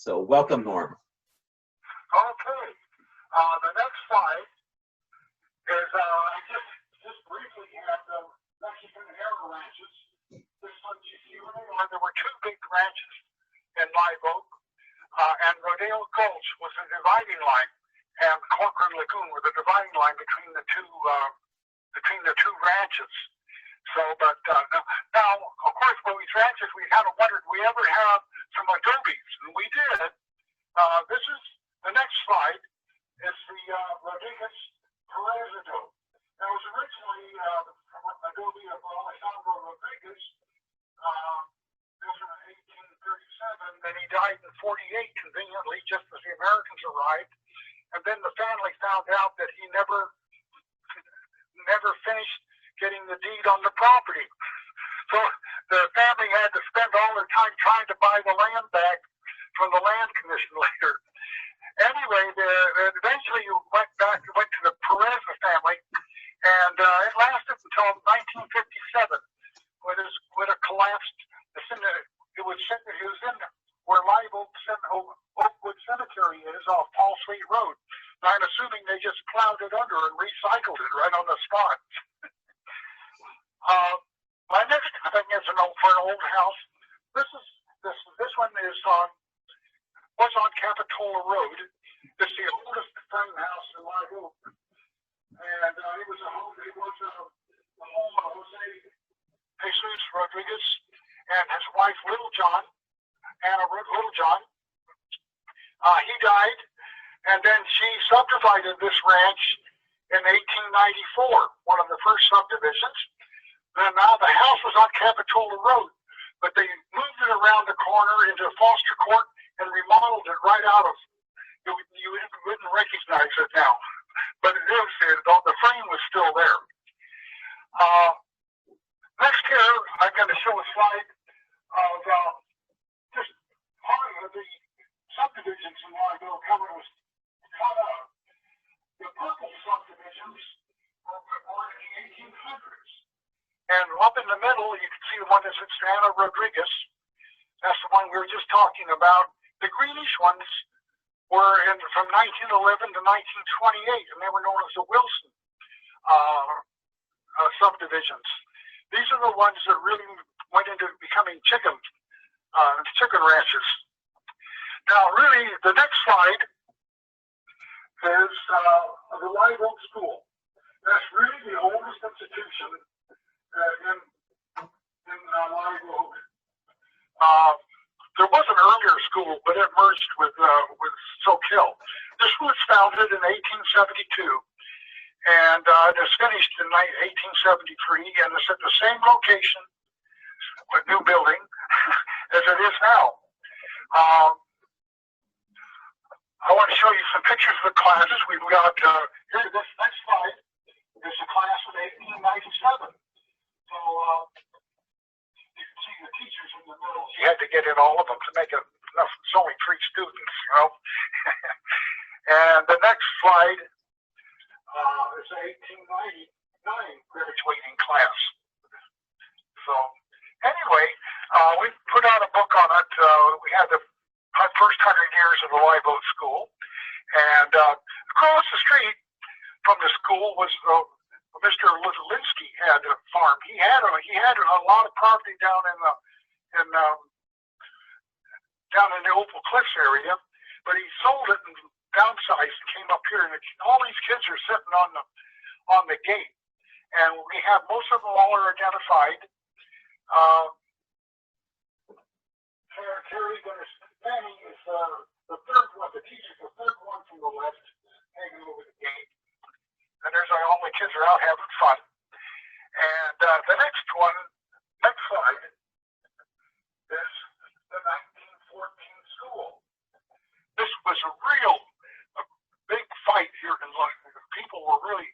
So welcome, Norm. Okay. The next slide is just briefly at the Mexican era ranches. This one you see there were two big ranches in Live Oak, and Rodeo Gulch was the dividing line, and Corcoran Lagoon were the dividing line between the two ranches. So, but now, of course, for these ranches, we kind of wondered, we ever have some adobes, and we did. This is the next slide. Is the Rodriguez Perez adobe. That was originally adobe of Alejandro Rodriguez. This was in 1837. Then he died in 48, conveniently, just as the Americans arrived. And then the family found out that he never finished getting the deed on the property. So the family had to spend all their time trying to buy the land back from the land commission later. Anyway, eventually you went to the Perez family, and it lasted until 1957 when it collapsed. It was in where Live Oakwood Cemetery is off Paul Street Road. And I'm assuming they just plowed it under and recycled it right on the spot. My next thing is for an old house. This one is was on Capitola Road. It's the oldest frame house in Live Oak, and it was the home of Jose Jesus Rodriguez and his wife Anna Littlejohn. He died, and then she subdivided this ranch in 1894, one of the first subdivisions. Then now the house was on Capitola Road, but they moved it around the corner into Foster Court and remodeled it right out of. You wouldn't recognize it now, but it is. The frame was still there. Next here, I'm going to show a slide of just part of the subdivisions in Live Oak, how it was cut out. The purple subdivisions were in the 1800s. And up in the middle, you can see the one that says Anna Rodriguez. That's the one we were just talking about. The greenish ones were from 1911 to 1928, and they were known as the Wilson subdivisions. These are the ones that really went into becoming chicken ranches. Now, really, the next slide is the Live Oak School. That's really the oldest institution in Live Oak. There was an earlier school, but it merged with SOQUEL. This was founded in 1872, and it was finished in 1873, and it's at the same location, with new building, as it is now. I want to show you some pictures of the classes. We've got, here, this next slide is the class of 1897. So, you can see the teachers in the middle. You had to get in all of them to make enough. It's only 3 students, you know. And the next slide is the 1899 graduating class. So, anyway, we put out a book on it. We had the first 100 years of the Live Oak School, and across the street from the school was Mr. Linsky had a farm. He had a lot of property down in the Opal Cliffs area, but he sold it and downsized and came up here. And all these kids are sitting on the gate, and we have most of them all are identified. Terry Fanny is the third one. The teacher's the third one from the left, hanging over the gate. And there's all the kids are out having fun. And the next slide, is the 1914 school. This was a big fight here in London. People were really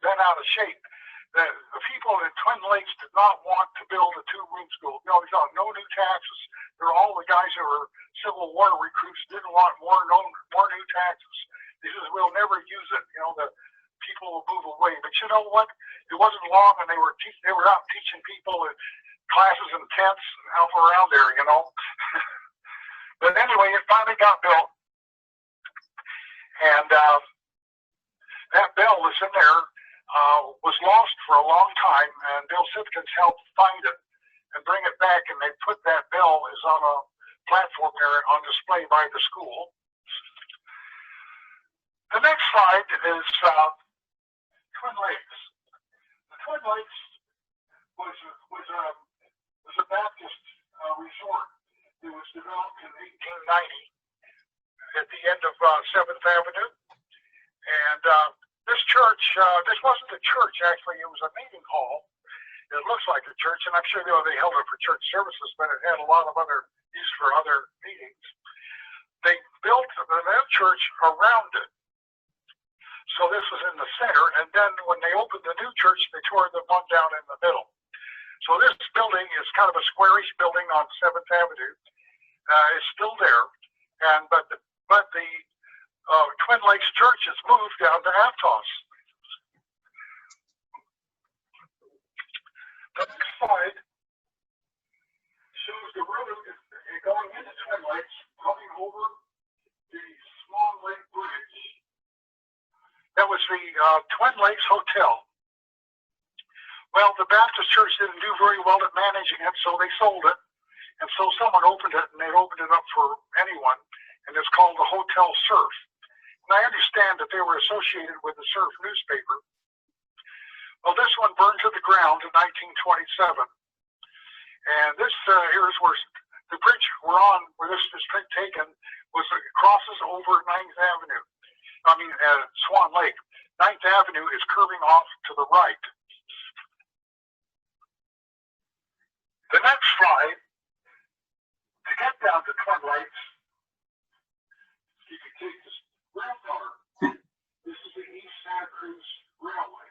bent out of shape. The people in Twin Lakes did not want to build a 2-room school. No new taxes. All the guys who were Civil War recruits didn't want more new taxes. They said, we'll never use it. You know, the people will move away. But you know what? It wasn't long, and they were out teaching people in classes in tents out around there. You know. But finally got built, and that bell was in there, was lost for a long time, and Bill Simpkins helped find it and bring it back, and they put that bell is on a platform there on display by the school. The next slide is Twin Lakes. The Twin Lakes was a Baptist resort. It was developed in 1890 at the end of 7th Avenue. And this church, this wasn't a church, actually. It was a meeting hall. It looks like a church, and I'm sure they held it for church services, but it had a lot of other use for other meetings. They built that church around it. So this was in the center, and then when they opened the new church, they tore the one down in the middle. So this building is kind of a squarish building on 7th Avenue. It's still there, but the Twin Lakes Church has moved down to Aptos. The next slide shows the road going into Twin Lakes, coming over the Swan Lake Bridge. That was the Twin Lakes Hotel. Well, the Baptist Church didn't do very well at managing it, so they sold it. And so someone opened it, and they opened it up for anyone, and it's called the Hotel Surf. And I understand that they were associated with the Surf newspaper. Well, this one burned to the ground in 1927. And this here is where the bridge we're on, where this is taken, crosses over 9th Avenue. Swan Lake. 9th Avenue is curving off to the right. The next slide, to get down to Twin Lakes, you can take this rail car. This is the East Santa Cruz Railway.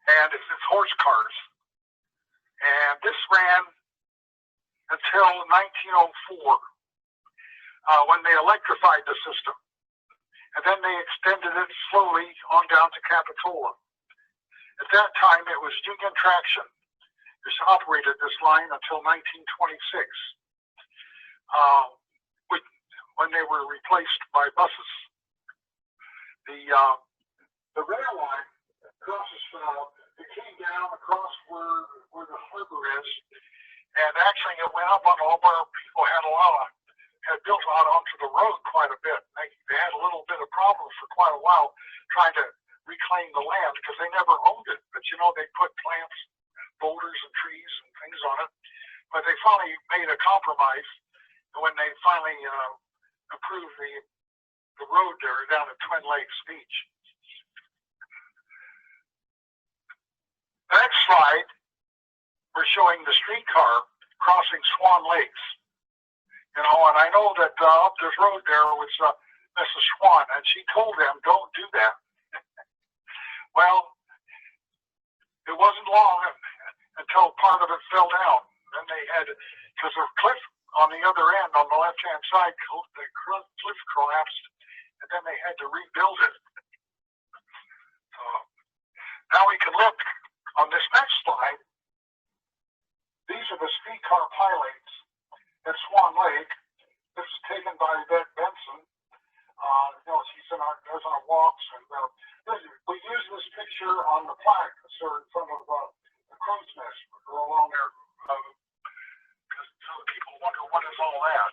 And it's horse cars. And this ran until 1904, when they electrified the system. And then they extended it slowly on down to Capitola. At that time, it was Union Traction. This operated this line until 1926, when they were replaced by buses. The rail line crosses, it came down across where the harbor is, and actually it went up on all where people had built out onto the road quite a bit. They had a little bit of problems for quite a while trying to reclaim the land because they never owned it. But they put plants, boulders and trees and things on it. But they finally made a compromise when they finally approved the road there down at Twin Lakes Beach. The next slide, we're showing the streetcar crossing Swan Lakes. And I know that up this road there was Mrs. Swan, and she told them, don't do that. Well, it wasn't long until part of it fell down. Then they had, because the cliff on the other end, on the left-hand side, the cliff collapsed, and then they had to rebuild it. So now we can look on this next slide. These are the streetcar pilings at Swan Lake. This is taken by Bette Benson. She's goes on walks, and we use this picture on the plaque that's in front of the crow's nest along there, so people wonder what is all that.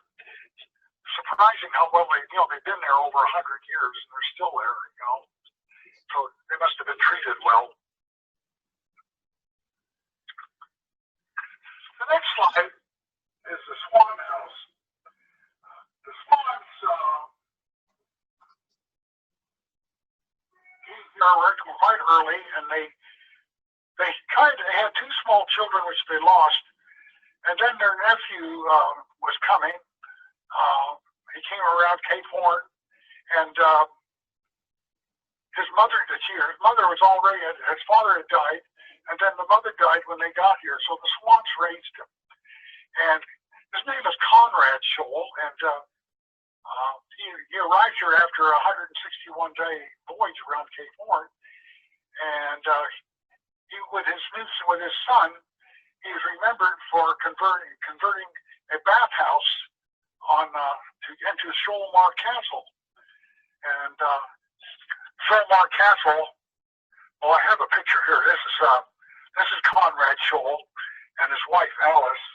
Surprising how well they've been there over 100 years, and they're still there. So they must have been treated well. The next slide is the Swan House. The Swans came here quite early, and they had two small children which they lost, and then their nephew was coming. He came around Cape Horn, and his mother was already, his father had died, and then the mother died when they got here, so the Swans raised him. And his name is Conrad Scholl, and he arrived here after a 161-day voyage around Cape Horn, and with his son, he is remembered for converting a bathhouse to Shoalmar Castle. And Shoalmar Castle, well, I have a picture here. This is Conrad Scholl and his wife Alice.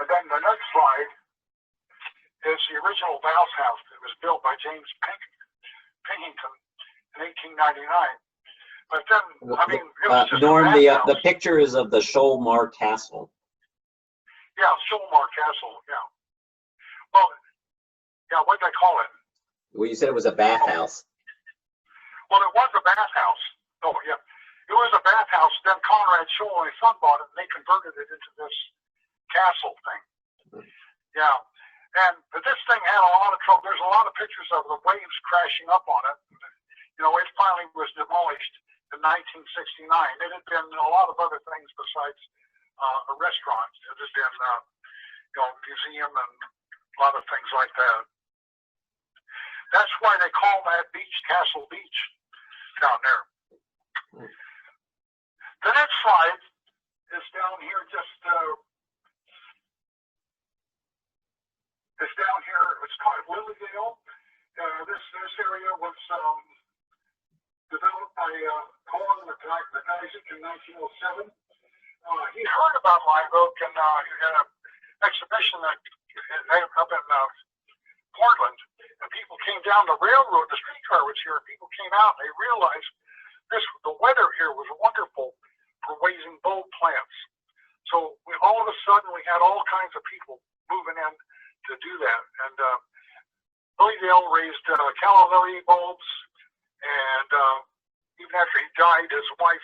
And then the next slide is the original Vows House that was built by James Pinkington in 1899. But then, I mean, it was just Norm, the picture is of the Shoalmar Castle. Yeah, Shoalmar Castle, yeah. Well, yeah, what did they call it? Well, you said it was a bathhouse. Well, it was a bathhouse. Oh, yeah. It was a bathhouse. Then Conrad Scholl and his son bought it, and they converted it into this castle thing. Yeah. But this thing had a lot of trouble. There's a lot of pictures of the waves crashing up on it. You know, it finally was demolished in 1969. It had been a lot of other things besides a restaurant. It had been, you know, a museum and a lot of things like that. That's why they call that beach Castle Beach down there. The next slide is down here, it's down here. It's called Lilydale. This area was developed by Colin McIsaac in 1907. He heard about Live Oak and had an exhibition up in Portland, and people came down the railroad. The streetcar was here. People came out, and they realized the weather here was wonderful for raising bulb plants. So all of a sudden, we had all kinds of people moving in to do that. And Lilydale raised calla lily bulbs, and even after he died, his wife,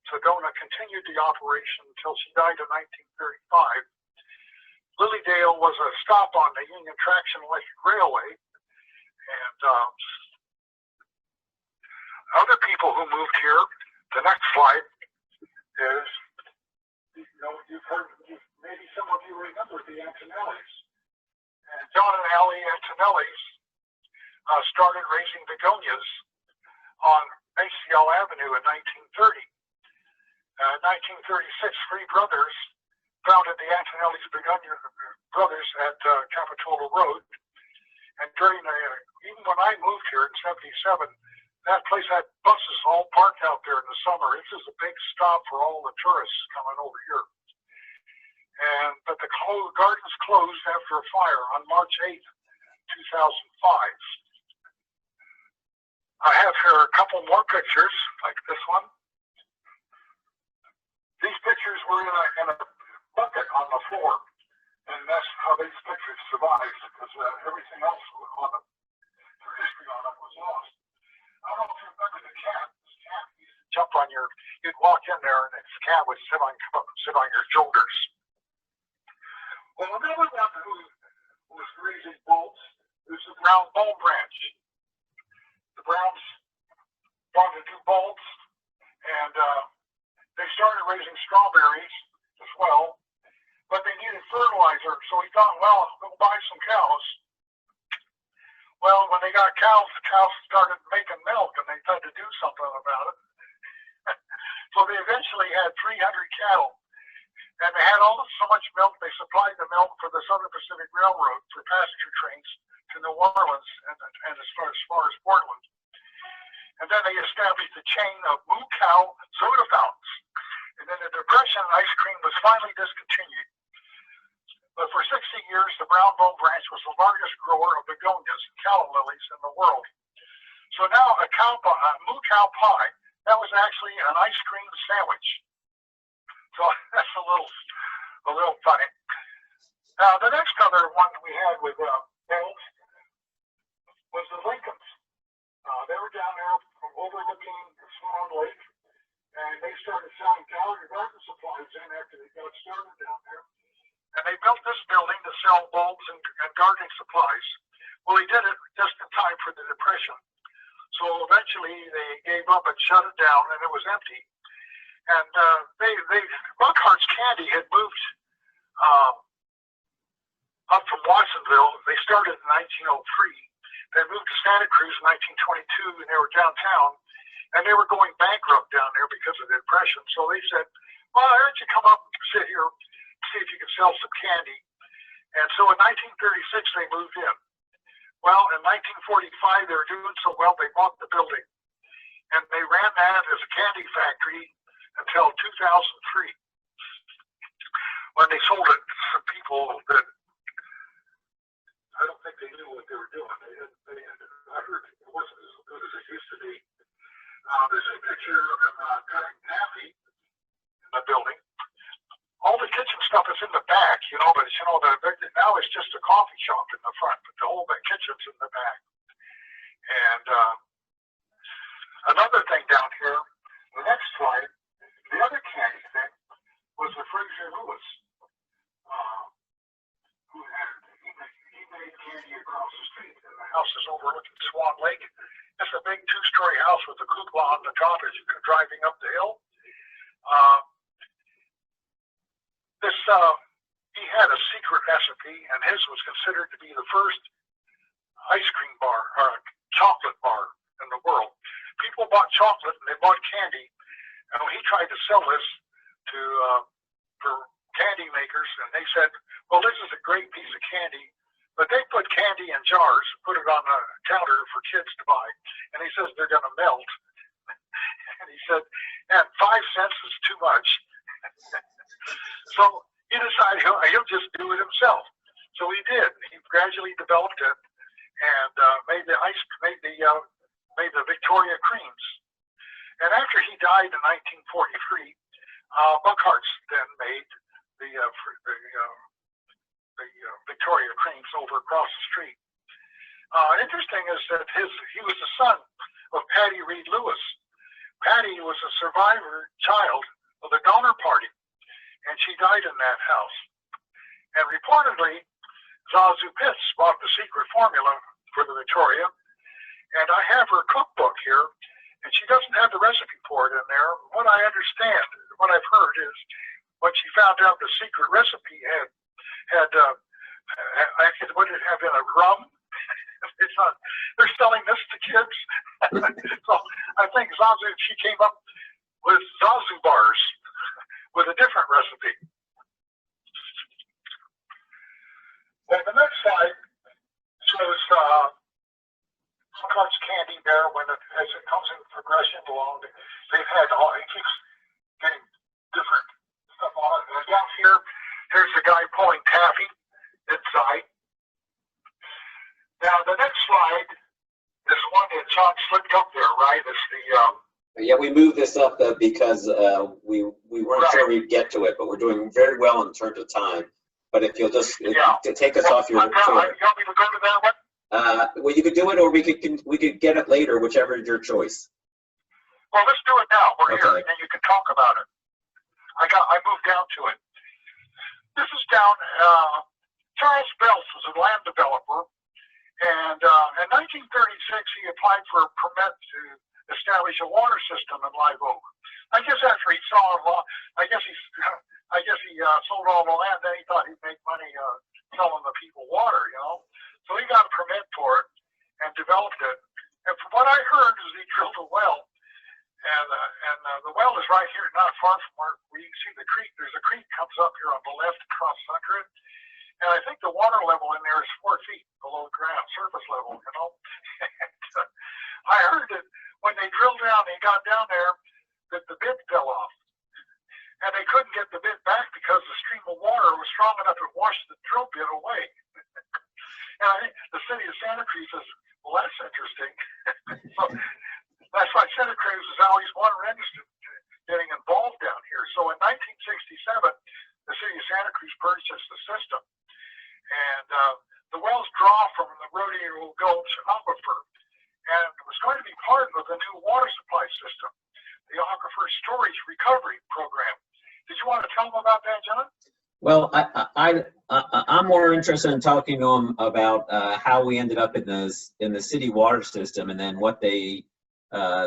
Sedona, continued the operation until she died in 1935. Lilydale was a stop on the Union Traction Electric Railway, and other people who moved here. The next slide is, you know, maybe some of you remember the Antonellis. And John and Allie Antonellis started raising begonias on ACL Avenue in 1930. In 1936, three brothers founded the Antonellis Begonia Brothers at Capitola Road. And even when I moved here in 77, that place had buses all parked out there in the summer. This is a big stop for all the tourists coming over here. But the gardens closed after a fire on March 8th, 2005. I have here a couple more pictures, like this one. These pictures were in a bucket on the floor, and that's how these pictures survived, because everything else on the history on it was lost. I don't know if you remember the cat. This cat used to jump on you'd walk in there, and this cat would sit on your shoulders. Well, another one who was raising bulbs is the brown bulb branch. The Browns wanted to do bulbs, and they started raising strawberries as well, but they needed fertilizer, so he thought, well, we'll buy some cows. Well, when they got cows, the cows started making milk, and they had to do something about it. So they eventually had 300 cattle. And they had so much milk, they supplied the milk for the Southern Pacific Railroad for passenger trains to New Orleans and as far as Portland. And then they established a chain of Moo Cow soda fountains. And then the Depression ice cream was finally discontinued. But for 60 years, the Brown Bulb Ranch was the largest grower of begonias and calla lilies in the world. So now a Moo Cow pie, that was actually an ice cream sandwich. So that's a little funny. Now, the next other one we had with bulbs was the Lincolns. They were down there overlooking Swan Lake, and they started selling garden supplies in after they got started down there. And they built this building to sell bulbs and gardening supplies. Well, they did it just in time for the Depression. So eventually they gave up and shut it down, and it was empty. And Buckhart's Candy had moved up from Watsonville. They started in 1903. They moved to Santa Cruz in 1922, and they were downtown. And they were going bankrupt down there because of the Depression. So they said, well, why don't you come up and sit here, see if you can sell some candy. And so in 1936, they moved in. Well, in 1945, they were doing so well, they bought the building. And they ran that as a candy factory until 2003, when they sold it to some people that I don't think they knew what they were doing. I heard it wasn't as good as it used to be. There's a picture of them cutting taffy in the building. All the kitchen stuff is in the back, you know, but you know, now it's just a coffee shop in the front, but the whole kitchen's in the back. And another thing down here, the next slide, the other candy thing was the Fraser Lewis, who he made candy across the street, and the house is overlooking Swan Lake. It's a big two-story house with a cupola on the top as you're driving up the hill. He had a secret recipe, and his was considered to be the first ice cream bar or chocolate bar in the world. People bought chocolate and they bought candy, and he tried to sell this to for candy makers, and they said, "Well, this is a great piece of candy," but they put candy in jars, put it on the counter for kids to buy, and he says they're going to melt. And he said, "And 5 cents is too much." So he decided he'll just do it himself. So he did. He gradually developed it and made the Victoria creams. And after he died in 1943, Buckhart's then made the Victoria creams over across the street. Interesting is that he was the son of Patty Reed Lewis. Patty was a survivor child of the Donner Party, and she died in that house. And reportedly, Zazu Pitts bought the secret formula for the Victoria, and I have her cookbook here, and she doesn't have the recipe for it in there. What I understand, what I've heard is, when she found out the secret recipe had what did it have in it? Rum? It's not. They're selling this to kids. So I think she came up with Zazu bars with a different recipe. And the next slide shows how much candy there as it comes in progression along. They've had it keeps getting different stuff on it. And down here's the guy pulling taffy inside. Now the next slide is one that John slipped up there, right? It's the Yeah, we moved this up because we weren't right. sure we'd get to it, but we're doing very well in terms of time. But if you'll just to take us off your tour. You want me to go to that one? Well, you could do it, or we could get it later, whichever is your choice. Well, let's do it now. We're Okay. here, and you can talk about it. I moved down to it. This is down. Charles Bells was a land developer, and in 1936 he applied for a permit to establish a water system in Live Oak. I guess after he saw a lot, I guess he sold all the land. Then he thought he'd make money selling the people water, you know. So he got a permit for it and developed it. And from what I heard, is he drilled a well, and the well is right here, not far from where you can see the creek. There's a creek comes up here on the left across under it, and I think the water level in there is 4 feet below ground, surface level, you know. And, I heard that when they drilled down, they got down there, that the bit fell off, and they couldn't get the bit back because the stream of water was strong enough to wash the drill bit away. And I think the city of Santa Cruz says, "Well, that's interesting." So that's why Santa Cruz is always more interested in getting involved down here. So in 1967, the city of Santa Cruz purchased the system, and the wells draw from the Rodeo Gulch aquifer, and it was going to be part of the new water supply system, the Aquifer Storage Recovery Program. Did you want to tell them about that, John? Well, I'm more interested in talking to them about how we ended up in the city water system, and then what they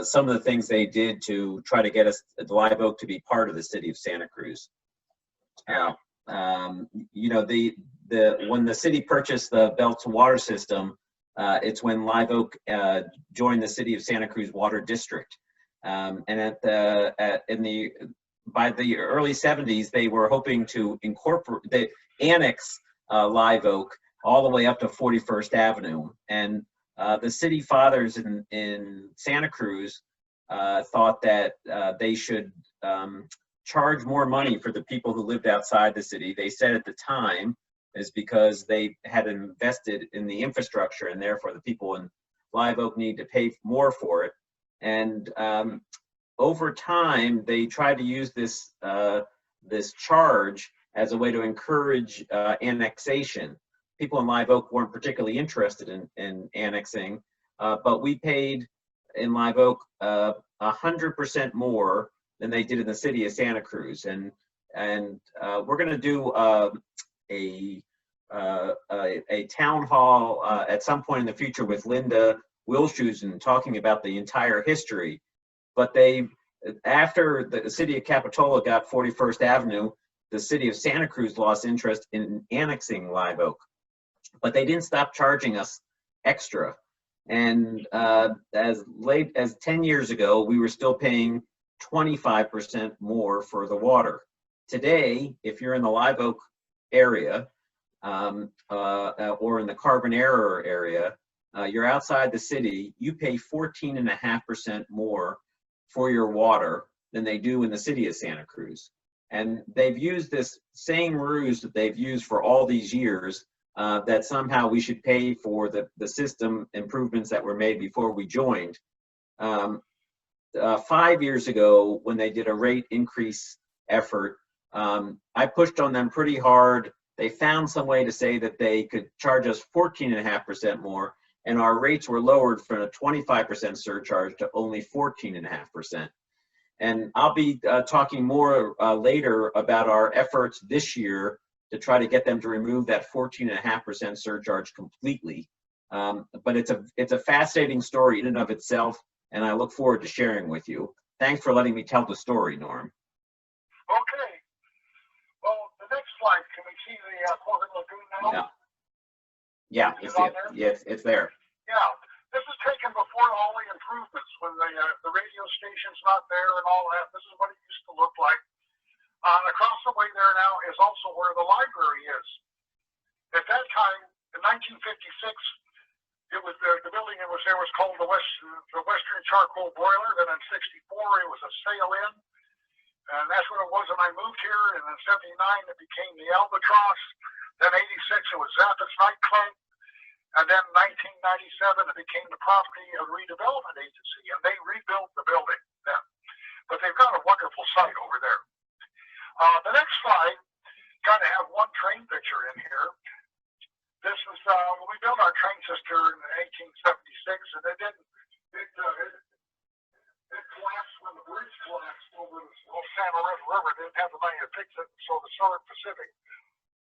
some of the things they did to try to get us at Live Oak to be part of the city of Santa Cruz. You know, when the city purchased the Belts water system, it's when Live Oak joined the city of Santa Cruz Water District, and by the early 70s, they were hoping to annex Live Oak all the way up to 41st Avenue. And the city fathers in Santa Cruz thought that they should charge more money for the people who lived outside the city. They said at the time is because they had invested in the infrastructure, and therefore the people in Live Oak need to pay more for it. And over time, they tried to use this this charge as a way to encourage annexation. People in Live Oak weren't particularly interested in annexing, but we paid in Live Oak 100% more than they did in the city of Santa Cruz. And we're going to do a town hall at some point in the future with Linda Wilshusen talking about the entire history. But after the city of Capitola got 41st Avenue, the city of Santa Cruz lost interest in annexing Live Oak. But they didn't stop charging us extra. And as late as 10 years ago, we were still paying 25% more for the water. Today, if you're in the Live Oak area or in the Carbonera area, you're outside the city, you pay 14.5% more for your water than they do in the city of Santa Cruz. And they've used this same ruse that they've used for all these years, that somehow we should pay for the system improvements that were made before we joined. 5 years ago, when they did a rate increase effort, I pushed on them pretty hard. They found some way to say that they could charge us 14.5% more, and our rates were lowered from a 25% surcharge to only 14.5%. And I'll be talking more later about our efforts this year to try to get them to remove that 14.5% surcharge completely. But it's a fascinating story in and of itself, and I look forward to sharing with you. Thanks for letting me tell the story, Norm. Okay. Well, the next slide, can we see the Corvin Lagoon now? Yeah, it's there. Yeah, this is taken before all the improvements, when the radio station's not there and all that. This is what it used to look like. Across the way there now is also where the library is. At that time, in 1956, it was the building that was there was called the Western Charcoal Boiler. Then in '64, it was a sail-in, and that's what it was when I moved here. And in '79, it became the Albatross. Then '86, it was Zappa's Nightclub. And then 1997, it became the property of the Redevelopment Agency, and they rebuilt the building then. But they've got a wonderful site over there. The next slide got to have one train picture in here. This is when we built our train system in 1876, and it collapsed when the bridge collapsed over the Santa River. They didn't have the money to fix it, so the Southern Pacific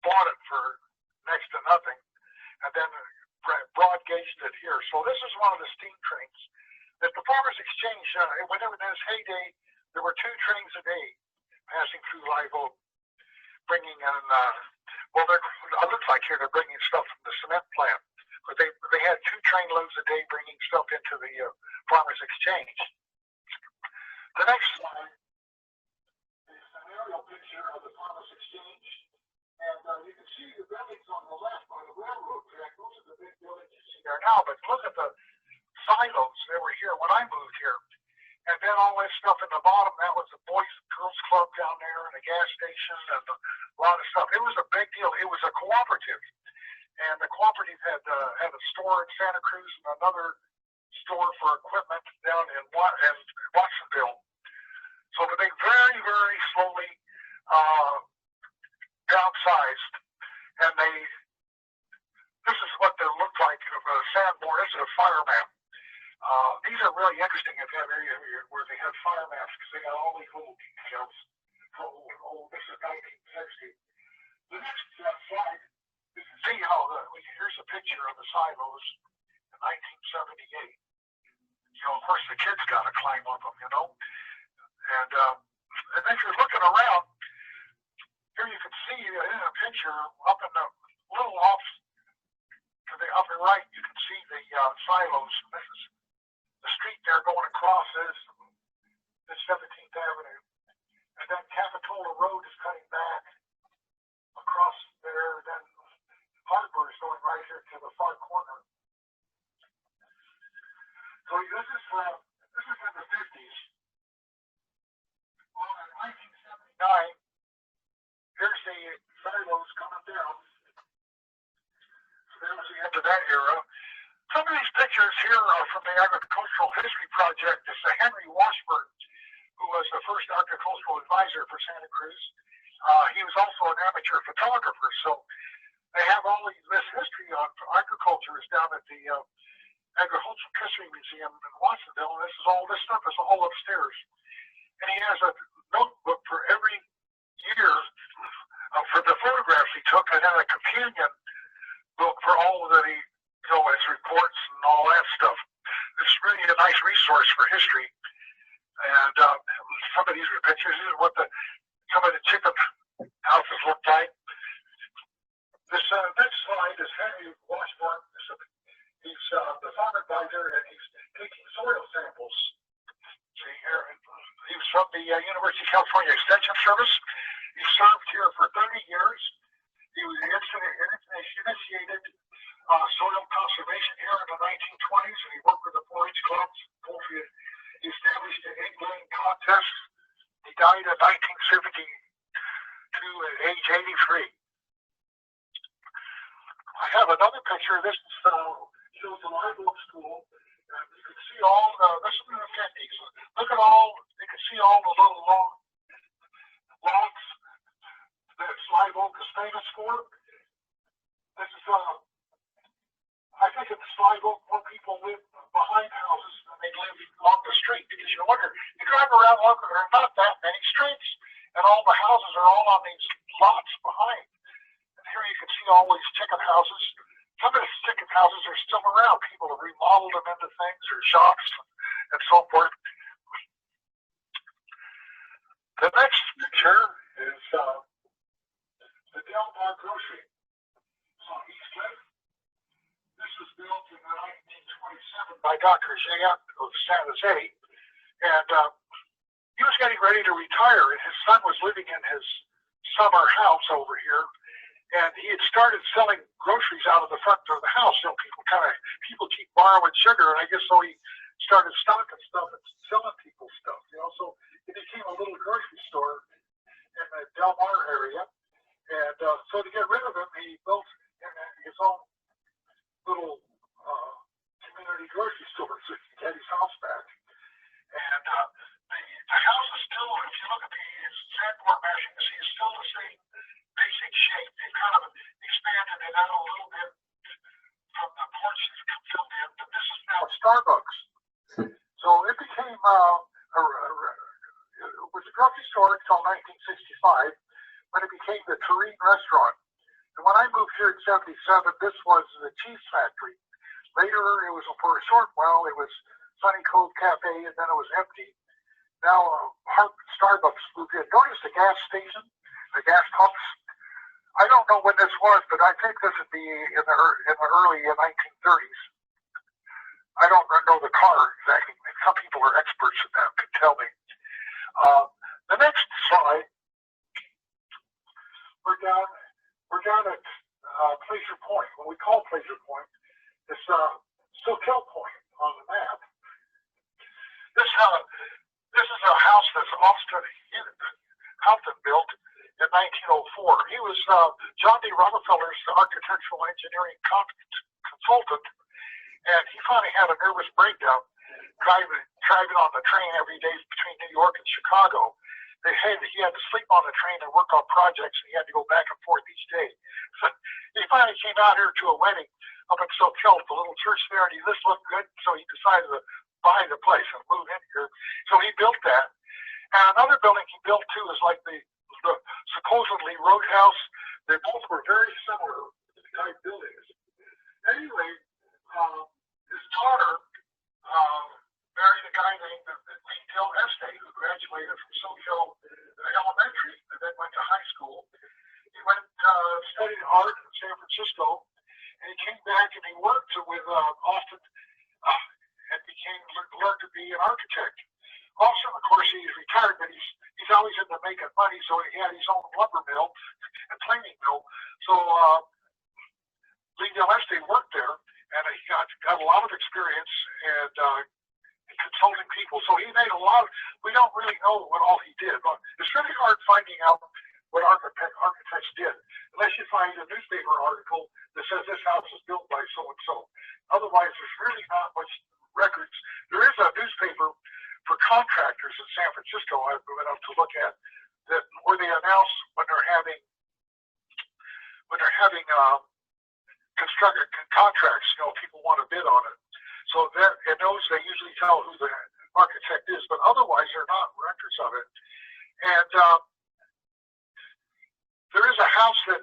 bought it for next to nothing, and then broad gauged it here. So this is one of the steam trains. At the Farmers Exchange, whenever in its heyday, there were 2 trains a day passing through Live Oak, bringing in, it looks like here they're bringing stuff from the cement plant, but they had 2 trainloads a day bringing stuff into the Farmers Exchange. The next slide is an aerial picture of the Farmers Exchange, and you can see the buildings on the left on the railroad track. Those are the big buildings you see there now, but look at the silos that were here when I moved here. And then all this stuff in the bottom, that was the Boys and Girls Club down there, and a gas station, and a lot of stuff. It was a big deal. It was a cooperative, and the cooperative had a store in Santa Cruz and another store for equipment down in Watsonville. So they very, very slowly downsized, and this is what they looked like of a Sanborn. This is a fire map. These are really interesting in that area where they have fire maps, because they got all these little details. This is 1960. The next slide, you can see how here's a picture of the silos in 1978. Of course, the kids got to climb up them, And if you're looking around, here you can see in a picture up in the little off to the upper right, you can see the silos. This is the street there going across this 17th Avenue. And then Capitola Road is cutting back across there. Then here to the far corner. So this is in the 50s. Well, in 1979, here's the silos coming down. So that was the end of that era. Some of these pictures here are from the Agricultural History Project. It's Henry Washburn, who was the first agricultural advisor for Santa Cruz. He was also an amateur photographer, so they have all this history on agriculture is down at the Agricultural History Museum in Watsonville, and this stuff is all upstairs. And he has a notebook for every year for the photographs he took, and then a companion book for all of his reports and all that stuff. It's really a nice resource for history. And some of these are pictures. This is what some of the chicken houses look like. This next slide is Henry Washburn. He's the farm advisor, and he's taking soil samples. See here, he was from the University of California Extension Service. He served here for 30 years. He was initiated soil conservation here in the 1920s, and he worked with the 4-H clubs, poultry. He established an egg-laying contest. He died in 1972 at age 83. I have another picture. This shows the live oak school. And you can see all this is in the 50s. Look at you can see all the little long lots that live oak is famous for. This is, I think it's live oak, more people live behind houses than they live on the street, because you wonder, you drive around, look, there are not that many streets, and all the houses are all on these lots behind. And here you can see all these chicken houses. Some of these chicken houses are still around. People have remodeled them into things or shops and so forth. The next picture is the Del Mar Grocery. It's on East Cliff. This was built in 1927 by Dr. Jean of San Jose. And he was getting ready to retire, and his son was living in his summer house over here. And he had started selling groceries out of the front door of the house. You know, people keep borrowing sugar, and I guess so he started stocking stuff and selling people stuff. You know, so it became a little grocery store in the Del Mar area. And so to get rid of him, he built his own little community grocery store so he could get his house back. And the house is still, if you look at the sandboard mesh, you can see it's still the same basic shape. They've kind of expanded it out a little bit from the porch that's filled in, but this is now Starbucks. So it became it was a grocery store until 1965, when it became the Tureen Restaurant. And when I moved here in 77, this was the cheese factory. Later, it was for a short while, it was Sunny Cove Cafe, and then it was empty. Now, Starbucks moved in. Notice the gas station, the gas pumps. I don't know when this was, but I think this would be in the early 1930s. I don't know the car exactly. Some people are experts in that, could tell me. The next slide, we're down at Pleasure Point. What we call Pleasure Point is SOQUEL Point on the map. This is a house that's Hampton built in 1904. He was John D. Rockefeller's architectural engineering consultant, and he finally had a nervous breakdown driving on the train every day between New York and Chicago. He had to sleep on the train and work on projects, and he had to go back and forth each day. So he finally came out here to a wedding up in SOQUEL, the little church there, and this looked good, so he decided to buy the place and move in here. So he built that. And another building he built too is like the supposedly roadhouse. They both were very similar type buildings. Anyway, his daughter married a guy named Del Este, who graduated from SOQUEL Elementary and then went to high school. He went studied art in San Francisco, and he came back and he worked with Austin and learned to be an architect. Also, of course, he's retired, but he's always into making money, so he had his own lumber mill and planing mill. So Lee Gillespie worked there, and he got a lot of experience and in consulting people. So he made a lot of, we don't really know what all he did. But it's really hard finding out what architects did, unless you find a newspaper article that says this house was built by so-and-so. Otherwise, there's really not much records. There is a newspaper for contractors in San Francisco I've been up to look at, that where they announce when they're having construction contracts, people want to bid on it. So that in those they usually tell who the architect is, but otherwise they're not records of it. And there is a house that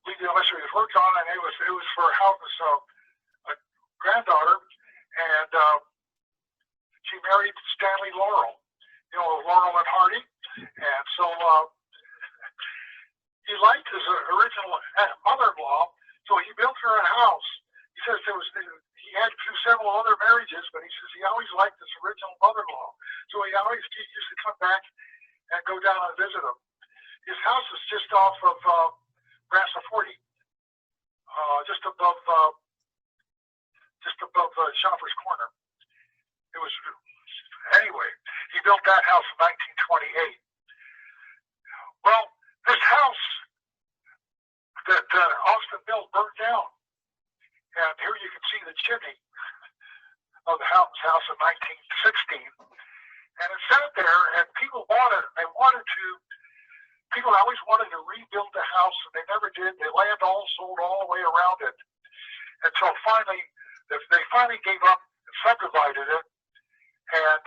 Lee Gillespie has worked on, and it was for a granddaughter, and she married Stanley Laurel, Laurel and Hardy, and so he liked his original mother-in-law, so he built her a house. He says he had several other marriages, but he says he always liked his original mother-in-law, so he always used to come back and go down and visit him. His house is just off of Brassafort, just above Shoppers Corner. It was, anyway, he built that house in 1928. Well, this house that Austin built burned down, and here you can see the chimney of the house in 1916, and it sat there, and people bought it. People always wanted to rebuild the house, and they never did. The land all sold all the way around it, and so finally, they finally gave up and subdivided it, and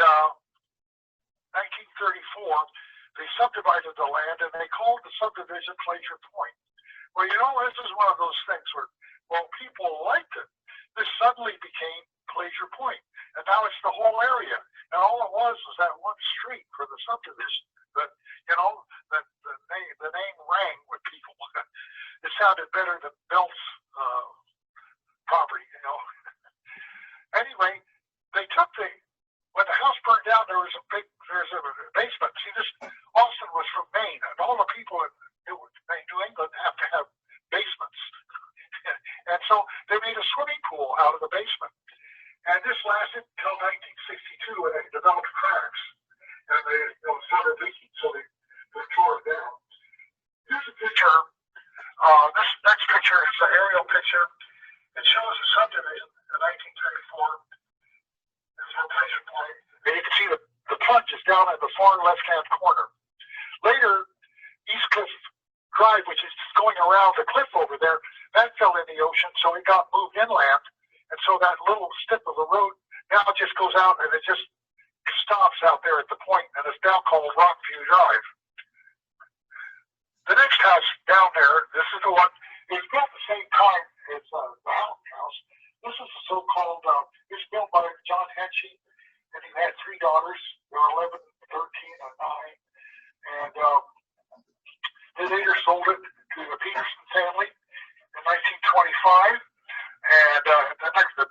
1934, they subdivided the land, and they called the subdivision Glacier Point. Well, this is one of those things where, people liked it. This suddenly became Glacier Point, and now it's the whole area. And all it was that one street for the subdivision. But the name rang with people. It sounded better than Belt's property. Anyway, they took when the house burned down, there's a basement. See, Austin was from Maine, and all the people in New England have to have basements. And so they made a swimming pool out of the basement. And this lasted until 1962, when it developed cracks. And they started leaking, so they tore it down. Here's a picture. This next picture is an aerial picture. It shows a subdivision in 1934. It's a Glacier Point. And you can see the plunge is down at the far left-hand corner. Later, East Cliff Drive, which is going around the cliff over there, that fell in the ocean, so it got moved inland. And so that little strip of the road now just goes out, and it just stops out there at the point, and it's now called Rockview Drive. The next house down there, this is the one, it's built the same time as the Houghton House. This is the so-called, it was built by John Henshey, and he had three daughters. They were 11, 13, and 9. And they later sold it to the Peterson family in 1925. And the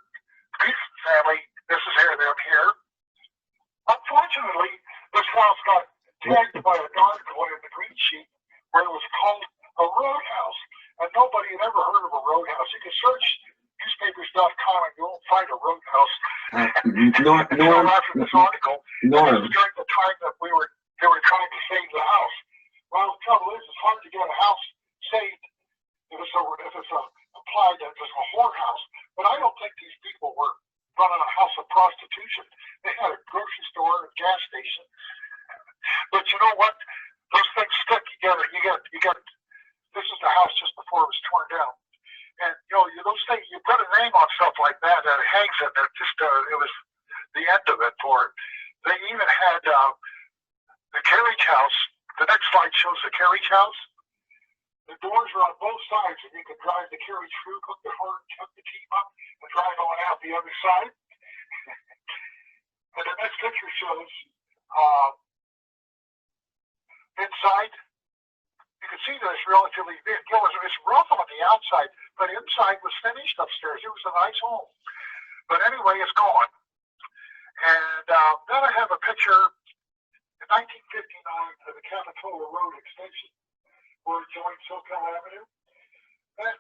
Peterson family, this is them here. Unfortunately, this house got tagged by an article in the Green Sheet where it was called a roadhouse, and nobody had ever heard of a roadhouse. You can search newspapers.com and you won't find a roadhouse. After this article, this was during the time that they were trying to save the house. Well, the trouble is, it's hard to get a house saved if it's applied as a whorehouse. But I don't think these people were running a house of prostitution. They had a grocery store, a gas station. But you know what? Those things stick together. You got. This is the house just before it was torn down, and those things. You put a name on stuff like that, and it hangs in there. It was the end of it for it. They even had the carriage house. The next slide shows the carriage house. The doors are on both sides, and you can drive the carriage through, hook the horn, hook the team up, and drive on out the other side. And the next picture shows inside. You can see that it's relatively big. It's rough on the outside, but inside was finished upstairs. It was a nice home. But anyway, it's gone. And then I have a picture in 1959 of the Capitola Road extension where it joined SOQUEL Avenue. That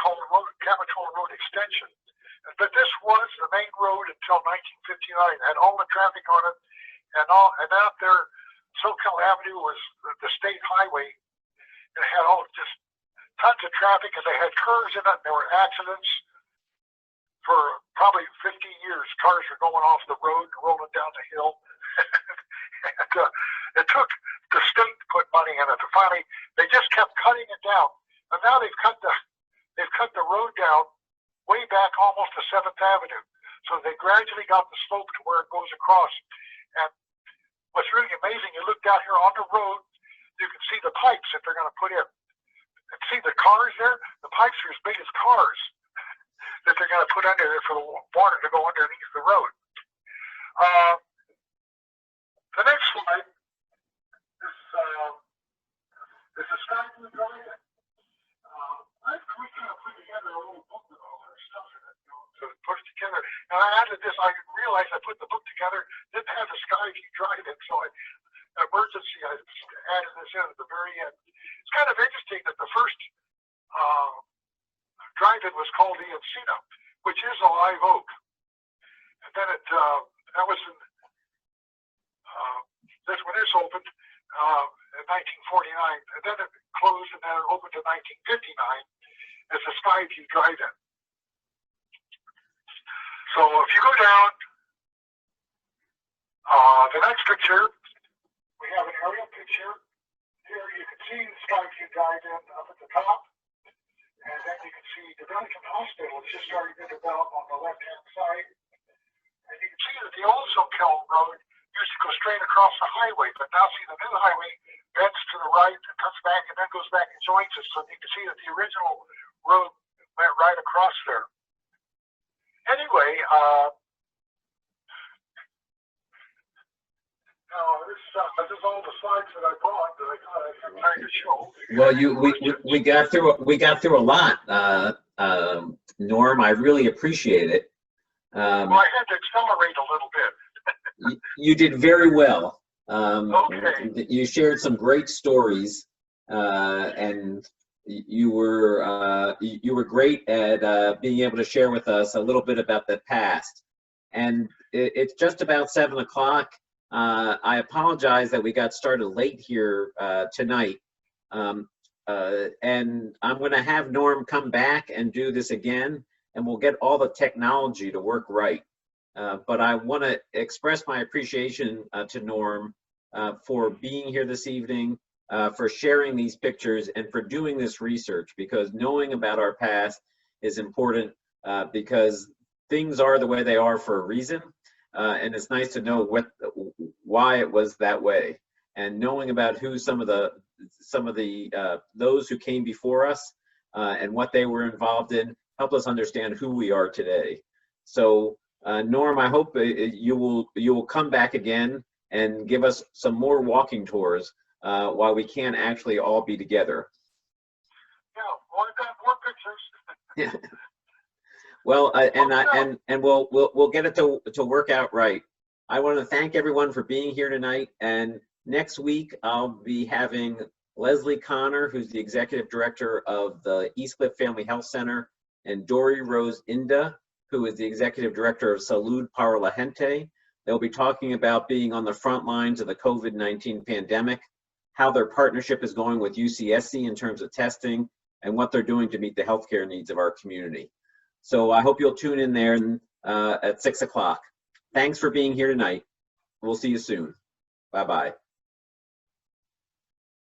called the Capitol Road Extension. But this was the main road until 1959. It had all the traffic on it, and out there, SOQUEL Avenue was the state highway. It had all just tons of traffic, and they had curves in it. And there were accidents for probably 50 years. Cars were going off the road and rolling down the hill. And it took the state to put money in it. And finally, they just kept cutting it down. And now they've cut the road down way back almost to 7th Avenue. So they gradually got the slope to where it goes across. And what's really amazing, you look down here on the road, you can see the pipes that they're going to put in. And see the cars there? The pipes are as big as cars that they're going to put under there for the water to go underneath the road. The next slide is a Skyview Drive-In. We kind of put together a little book with all our stuff in it, to put it together. And I added this. I realized I put the book together, didn't have the Skyview Drive-In, so I added this in at the very end. It's kind of interesting that the first drive-in was called the Encina, which is a live oak. And then that was in, when this opened in 1949, and then it closed, and then it opened in 1959 as a Skyview Drive-In. So if you go down, the next picture, we have an aerial picture. Here you can see the Skyview Drive-In up at the top, and then you can see the Dominican Hospital is just starting to develop on the left-hand side. And you can see that the old SOQUEL Road used to go straight across the highway, but now see the new highway bends to the right and comes back and then goes back and joins us. So you can see that the original road went right across there. Anyway, this is all the slides that I brought that I thought I'd try to show. Well, we got through a lot, Norm. I really appreciate it. Well, I had to accelerate a little bit. You did very well. Okay. You shared some great stories, and you were great at being able to share with us a little bit about the past. And it's just about 7 o'clock. I apologize that we got started late here tonight, and I'm going to have Norm come back and do this again, and we'll get all the technology to work right. But I want to express my appreciation to Norm for being here this evening, for sharing these pictures, and for doing this research, because knowing about our past is important, because things are the way they are for a reason, and it's nice to know why it was that way, and knowing about who some of the those who came before us and what they were involved in help us understand who we are today. So Norm, I hope you will come back again and give us some more walking tours while we can't actually all be together. Yeah, well, I've got more pictures. Well, and we'll get it to work out right. I want to thank everyone for being here tonight. And next week I'll be having Leslie Connor, who's the executive director of the Eastcliff Family Health Center, and Dory Rose Inda, who is the executive director of Salud para la Gente. They'll be talking about being on the front lines of the COVID-19 pandemic, how their partnership is going with UCSC in terms of testing, and what they're doing to meet the healthcare needs of our community. So I hope you'll tune in there at 6 o'clock. Thanks for being here tonight. We'll see you soon. Bye-bye.